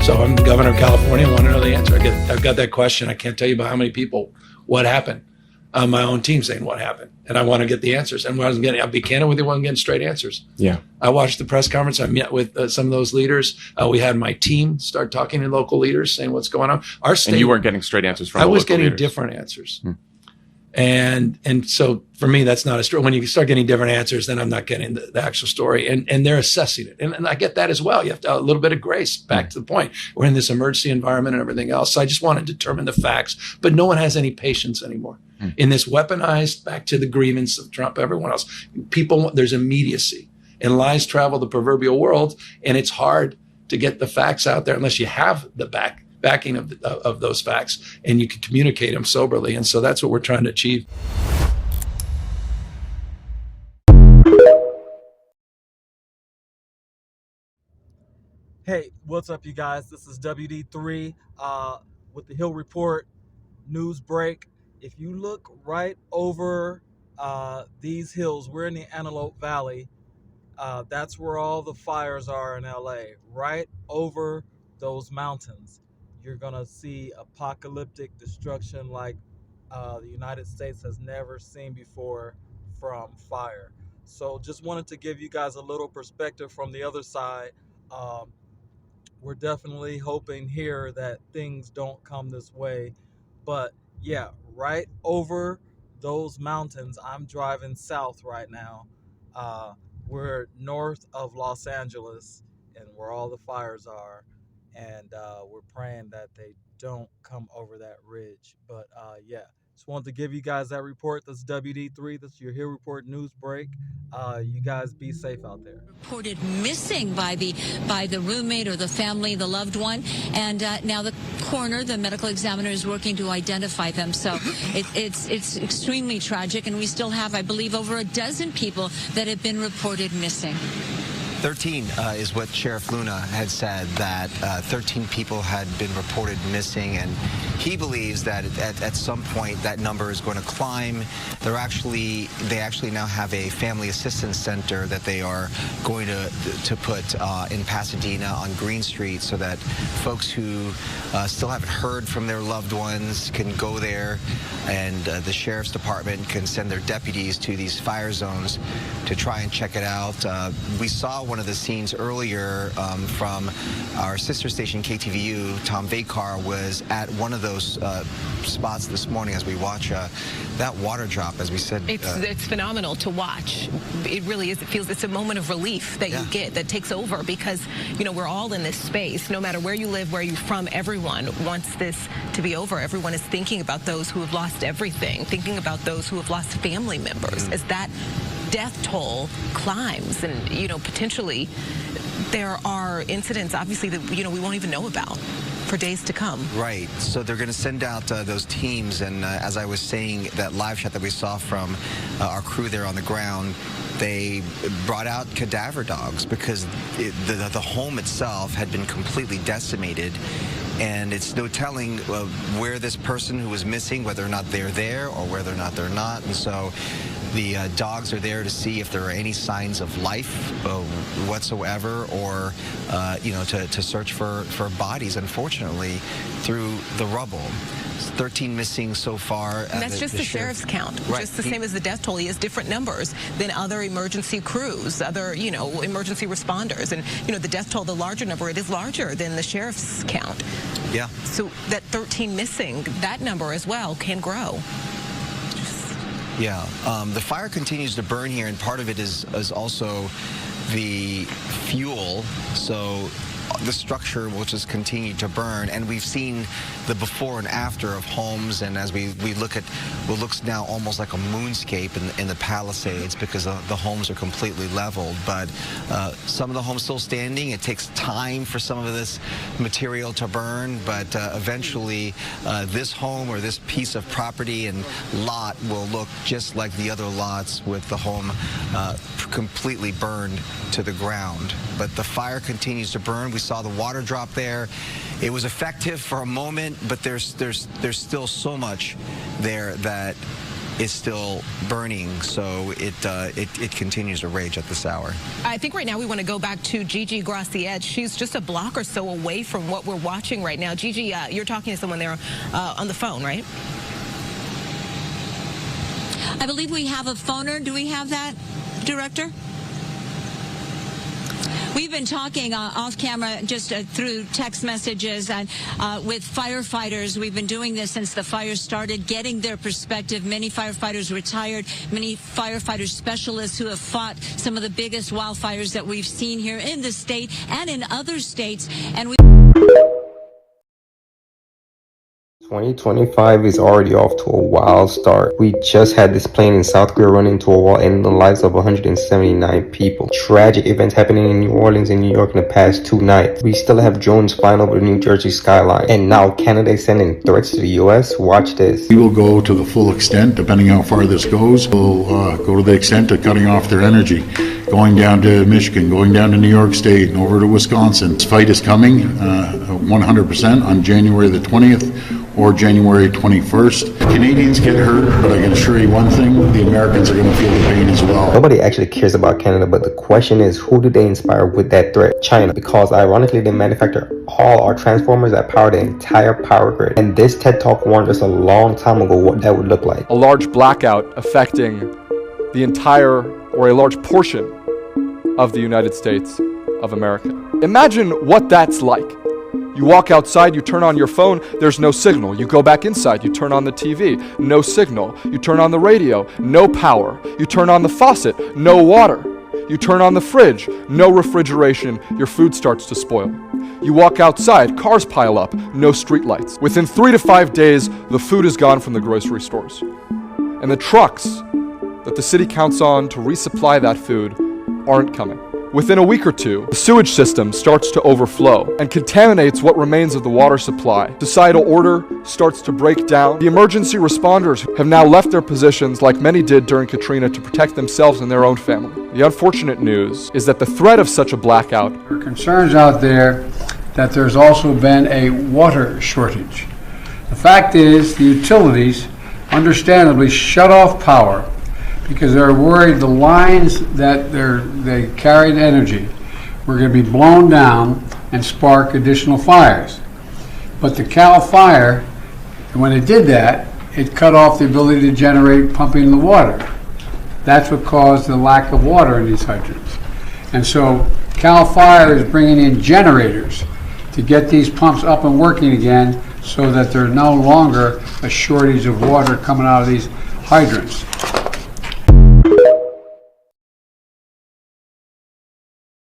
So I'm the governor of California. I want to know the answer. I've got that question. I can't tell you about how many people, what happened. My own team saying what happened, and I want to get the answers. And I'll be candid with you, I wasn't getting straight answers. Yeah. I watched the press conference. I met with some of those leaders. We had my team start talking to local leaders, saying what's going on. Our state. And you weren't getting straight answers from. I was getting different answers. And so for me, that's not a story. When you start getting different answers, then I'm not getting the actual story. And they're assessing it. And I get that as well. You have to have a little bit of grace. Back to the point. We're in this emergency environment and everything else. So I just want to determine the facts. But no one has any patience anymore. In this weaponized, back to the grievance of Trump, everyone else, there's immediacy. And lies travel the proverbial world. And it's hard to get the facts out there unless you have the backing of those facts and you can communicate them soberly. And so that's what we're trying to achieve. Hey, what's up, you guys? This is WD3 with the Hill Report news break. If you look right over these hills, we're in the Antelope Valley. That's where all the fires are in LA. Right over those mountains, you're going to see apocalyptic destruction like the United States has never seen before from fire. So just wanted to give you guys a little perspective from the other side. We're definitely hoping here that things don't come this way. But yeah, right over those mountains, I'm driving south right now. We're north of Los Angeles and where all the fires are. And we're praying that they don't come over that ridge. But yeah, just wanted to give you guys that report. That's WD3. That's your Hill Report news break. You guys be safe out there. Reported missing by the roommate or the family, the loved one, and now the coroner, the medical examiner, is working to identify them. So it's extremely tragic, and we still have, I believe, over a dozen people that have been reported missing. 13 is what Sheriff Luna had said, that 13 people had been reported missing, and he believes that at some point that number is going to climb. They actually now have a family assistance center that they are going to put in Pasadena on Green Street, so that folks who still haven't heard from their loved ones can go there, and the sheriff's department can send their deputies to these fire zones to try and check it out. We saw one of the scenes earlier from our sister station KTVU. Tom Vakar was at one of those spots this morning as we watch that water drop, as we said. It's phenomenal to watch. It really is. It feels it's a moment of relief that you get, that takes over, because we're all in this space. No matter where you live, where you're from, everyone wants this to be over. Everyone is thinking about those who have lost everything, thinking about those who have lost family members as that death toll climbs, and potentially there are incidents, obviously, that we won't even know about for days to come. Right. So they're going to send out those teams, and as I was saying, that live shot that we saw from our crew there on the ground, they brought out cadaver dogs because the home itself had been completely decimated. And it's no telling where this person who was missing, whether or not they're there or whether or not they're not. And so the dogs are there to see if there are any signs of life whatsoever, or to search for bodies, unfortunately, through the rubble. 13 missing so far. And that's just the sheriff's count. Right. Just the same as the death toll. He has different numbers than other emergency crews, other, emergency responders. And, the death toll, the larger number, it is larger than the sheriff's count. Yeah. So that 13 missing, that number as well can grow. Yeah. The fire continues to burn here, and part of it is also the fuel. So the structure will just continue to burn, and we've seen the before and after of homes, and as we look at what looks now almost like a moonscape in the Palisades, because the homes are completely leveled, but some of the homes still standing. It takes time for some of this material to burn, but eventually this home or this piece of property and lot will look just like the other lots, with the home completely burned to the ground. But the fire continues to burn. We saw the water drop there. It was effective for a moment, but there's still so much there that is still burning, so it continues to rage at this hour. I think right now we want to go back to Gigi Graciette. She's just a block or so away from what we're watching right now. Gigi, you're talking to someone there on the phone, right? I believe we have a phoner. Do we have that, Director? We've been talking off camera just through text messages and with firefighters. We've been doing this since the fire started, getting their perspective. Many firefighters retired, many firefighter specialists who have fought some of the biggest wildfires that we've seen here in the state and in other states. And we 2025 is already off to a wild start. We just had this plane in South Korea run into a wall, ending the lives of 179 people. Tragic events happening in New Orleans and New York in the past 2 nights. We still have drones flying over the New Jersey skyline. And now Canada is sending threats to the US. Watch this. We will go to the full extent, depending on how far this goes. We'll go to the extent of cutting off their energy. Going down to Michigan, going down to New York State, and over to Wisconsin. This fight is coming 100% on January the 20th or January 21st. Canadians get hurt, but I can assure you one thing, the Americans are going to feel the pain as well. Nobody actually cares about Canada, but the question is, who did they inspire with that threat? China, because ironically they manufacture all our transformers that power the entire power grid. And this TED Talk warned us a long time ago what that would look like. A large blackout affecting the entire or a large portion of the United States of America. Imagine what that's like. You walk outside, you turn on your phone, there's no signal. You go back inside, you turn on the TV, no signal. You turn on the radio, no power. You turn on the faucet, no water. You turn on the fridge, no refrigeration, your food starts to spoil. You walk outside, cars pile up, no streetlights. Within 3 to 5 days, the food is gone from the grocery stores. And the trucks that the city counts on to resupply that food aren't coming. Within a week or two, the sewage system starts to overflow and contaminates what remains of the water supply. Societal order starts to break down. The emergency responders have now left their positions like many did during Katrina to protect themselves and their own family. The unfortunate news is that the threat of such a blackout. There are concerns out there that there's also been a water shortage. The fact is, the utilities understandably shut off power because they're worried the lines that they carried energy were going to be blown down and spark additional fires. But the Cal Fire, when it did that, it cut off the ability to generate pumping the water. That's what caused the lack of water in these hydrants. And so Cal Fire is bringing in generators to get these pumps up and working again so that there's no longer a shortage of water coming out of these hydrants.